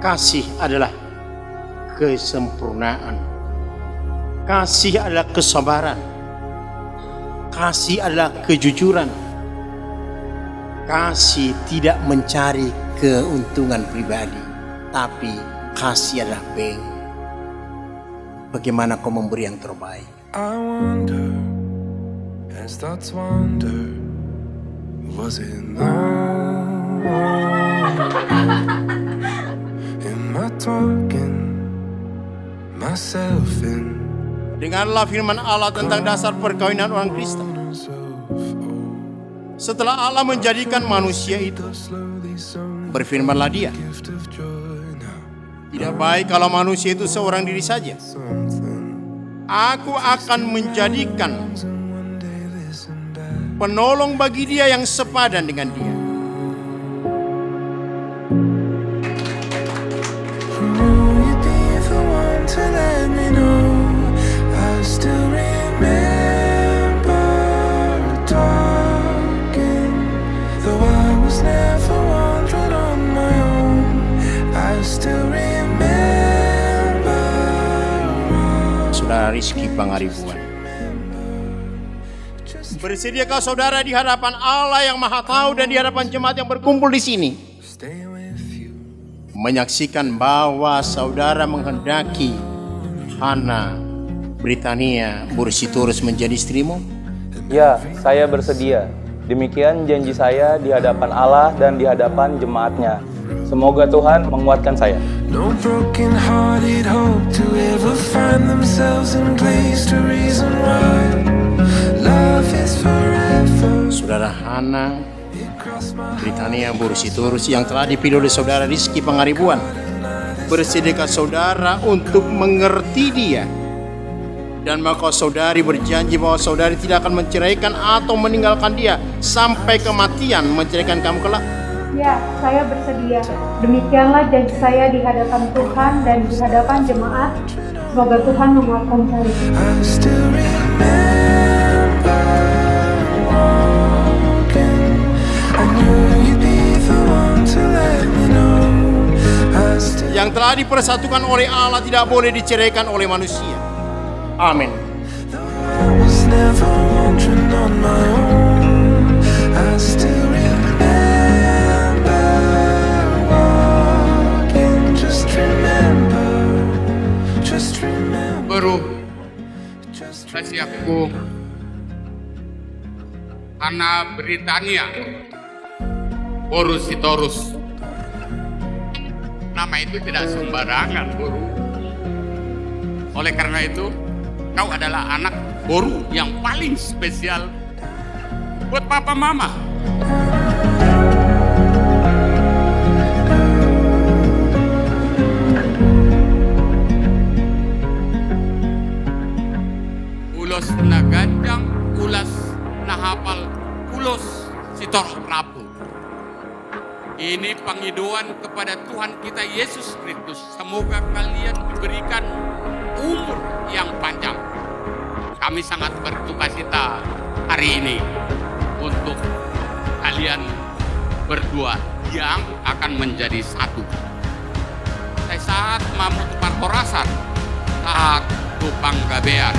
Kasih adalah kesempurnaan. Kasih adalah kesabaran. Kasih adalah kejujuran. Kasih tidak mencari keuntungan pribadi, tapi kasih adalah bank. Bagaimana kau memberi yang terbaik? I wonder, as thoughts wander, was it love? Am I talking myself in? Dengarlah firman Allah tentang dasar perkawinan orang Kristen. Setelah Allah menjadikan manusia itu, berfirmanlah Dia, tidak baik kalau manusia itu seorang diri saja. Aku akan menjadikan penolong bagi dia yang sepadan dengan dia. Saudara Rizky Pangaribuan, bersediakah saudara di hadapan Allah yang Maha Tahu dan di hadapan jemaat yang berkumpul di sini menyaksikan bahwa saudara menghendaki Hana Britania Bursitorus menjadi istrimu? Ya, saya bersedia. Demikian janji saya di hadapan Allah dan di hadapan jemaatnya. Semoga Tuhan menguatkan saya. No broken-hearted hope to ever find themselves in place to reason why love is forever. Saudara Hana Britania Bursitorus yang telah dipilih oleh saudara Rizky Pangaribuan, bersediakah saudara untuk mengerti dia? Dan maka saudari berjanji bahwa saudari tidak akan menceraikan atau meninggalkan dia sampai kematian menceraikan kamu kelak? Ya, saya bersedia. Demikianlah janji saya di hadapan Tuhan dan di hadapan jemaat. Semoga Tuhan menguatkan saya. Yang telah dipersatukan oleh Allah tidak boleh diceraikan oleh manusia. Amin. Baru kasihku Hana Britania Bursitorus. Nama itu tidak sembarangan, Guru. Oleh karena itu, kau adalah anak Guru yang paling spesial buat papa mama. Ulos na gandang, ulas na hapal, ulos si Toro Prabu. Ini pengiduan kepada Tuhan kita Yesus Kristus. Semoga kalian diberikan umur yang panjang. Kami sangat bertukacita hari ini untuk kalian berdua yang akan menjadi satu. Saya saat mamut parkorasan, saat tupang gabean.